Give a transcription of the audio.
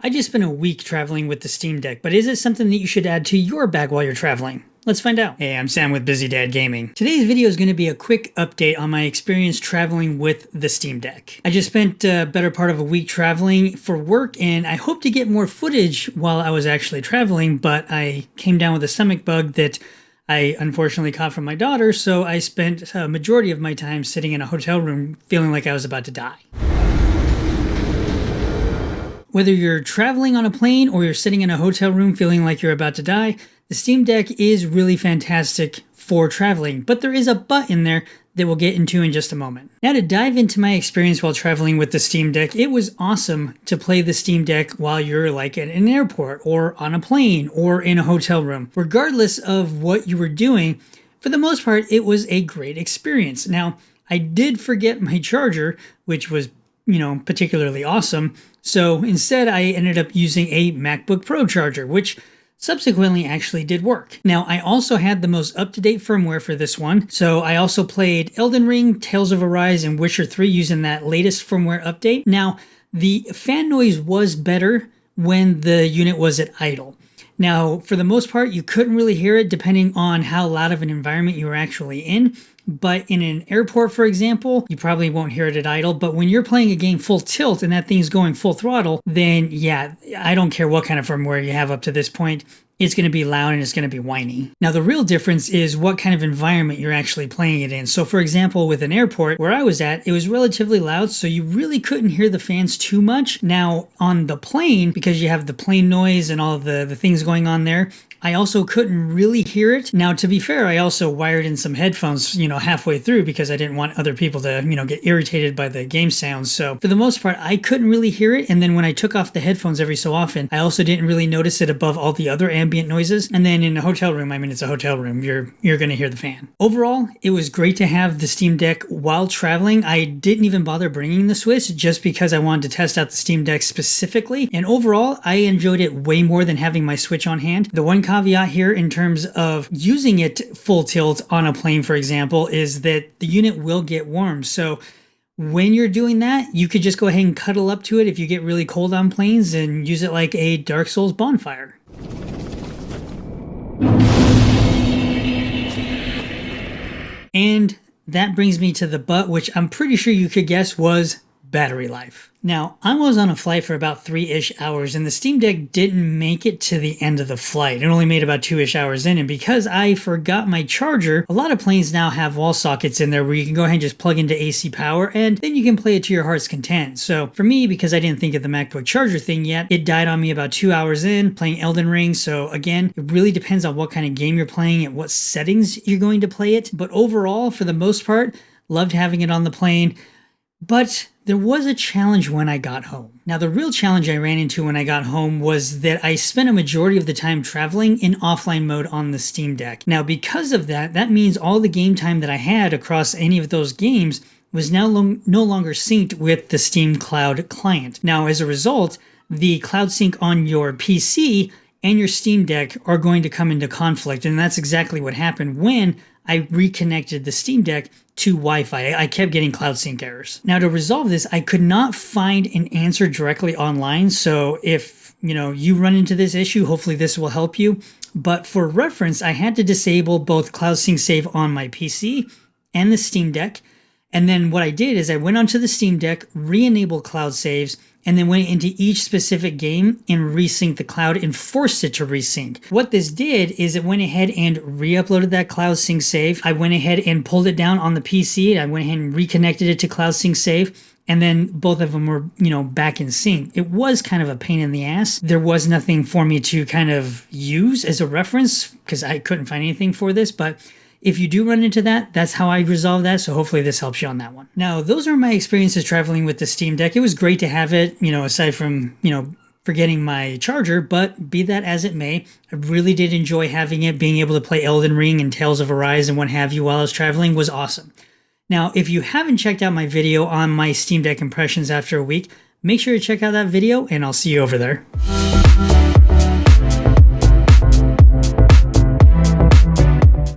I just spent a week traveling with the Steam Deck, but is it something that you should add to your bag while you're traveling? Let's find out. Hey, I'm Sam with Busy Dad Gaming. Today's video is going to be a quick update on my experience traveling with the Steam Deck. I just spent a better part of a week traveling for work, and I hope to get more footage while I was actually traveling, but I came down with a stomach bug that I unfortunately caught from my daughter, so I spent a majority of my time sitting in a hotel room feeling like I was about to die. Whether you're traveling on a plane or you're sitting in a hotel room feeling like you're about to die, the Steam Deck is really fantastic for traveling, but there is a but in there that we'll get into in just a moment. Now, to dive into my experience while traveling with the Steam Deck, it was awesome to play the Steam Deck while you're like at an airport or on a plane or in a hotel room. Regardless of what you were doing, for the most part, it was a great experience. Now, I did forget my charger, which was particularly awesome. So instead, I ended up using a MacBook Pro charger, which subsequently actually did work. Now, I also had the most up-to-date firmware for this one. So I also played Elden Ring, Tales of Arise, and Witcher 3 using that latest firmware update. Now, the fan noise was better when the unit was at idle. Now, for the most part, you couldn't really hear it depending on how loud of an environment you were actually in. But in an airport, for example, you probably won't hear it at idle. But when you're playing a game full tilt and that thing's going full throttle, then yeah, I don't care what kind of firmware you have up to this point. It's going to be loud and it's going to be whiny. Now, the real difference is what kind of environment you're actually playing it in. So for example, with an airport where I was at, it was relatively loud, so you really couldn't hear the fans too much. Now, on the plane, because you have the plane noise and all of the things going on there, I also couldn't really hear it. Now, to be fair, I also wired in some headphones, halfway through because I didn't want other people to, get irritated by the game sounds. So for the most part, I couldn't really hear it. And then when I took off the headphones every so often, I also didn't really notice it above all the other ambient noises. And then in a hotel room, it's a hotel room, you're going to hear the fan. Overall, it was great to have the Steam Deck while traveling. I didn't even bother bringing the Switch just because I wanted to test out the Steam Deck specifically. And overall, I enjoyed it way more than having my Switch on hand. The one caveat here in terms of using it full tilt on a plane, for example, is that the unit will get warm. So when you're doing that, you could just go ahead and cuddle up to it if you get really cold on planes and use it like a Dark Souls bonfire. And that brings me to the but, which I'm pretty sure you could guess was battery life. Now, I was on a flight for about 3-ish hours, and the Steam Deck didn't make it to the end of the flight. It only made about 2-ish hours in, and because I forgot my charger, a lot of planes now have wall sockets in there where you can go ahead and just plug into AC power, and then you can play it to your heart's content. So for me, because I didn't think of the MacBook charger thing yet, it died on me about 2 hours in playing Elden Ring. So again, it really depends on what kind of game you're playing and what settings you're going to play it. But overall, for the most part, loved having it on the plane. But there was a challenge when I got home. Now, the real challenge I ran into when I got home was that I spent a majority of the time traveling in offline mode on the Steam Deck. Now, because of that, that means all the game time that I had across any of those games was now no longer synced with the Steam Cloud client. Now, as a result, the cloud sync on your PC and your Steam Deck are going to come into conflict, and that's exactly what happened when I reconnected the Steam Deck to Wi-Fi. I kept getting cloud sync errors. Now, to resolve this, I could not find an answer directly online. So if you run into this issue, hopefully this will help you. But for reference, I had to disable both cloud sync save on my PC and the Steam Deck. And then what I did is I went onto the Steam Deck, re-enabled cloud saves, and then went into each specific game and resynced the cloud and forced it to resync. What this did is it went ahead and re-uploaded that cloud sync save. I went ahead and pulled it down on the PC. I went ahead and reconnected it to cloud sync save. And then both of them were, back in sync. It was kind of a pain in the ass. There was nothing for me to kind of use as a reference because I couldn't find anything for this, but if you do run into that, that's how I resolve that, so hopefully this helps you on that one. Now, those are my experiences traveling with the Steam Deck. It was great to have it, aside from, forgetting my charger, but be that as it may, I really did enjoy having it. Being able to play Elden Ring and Tales of Arise and what have you while I was traveling was awesome. Now, if you haven't checked out my video on my Steam Deck impressions after a week, make sure to check out that video, and I'll see you over there.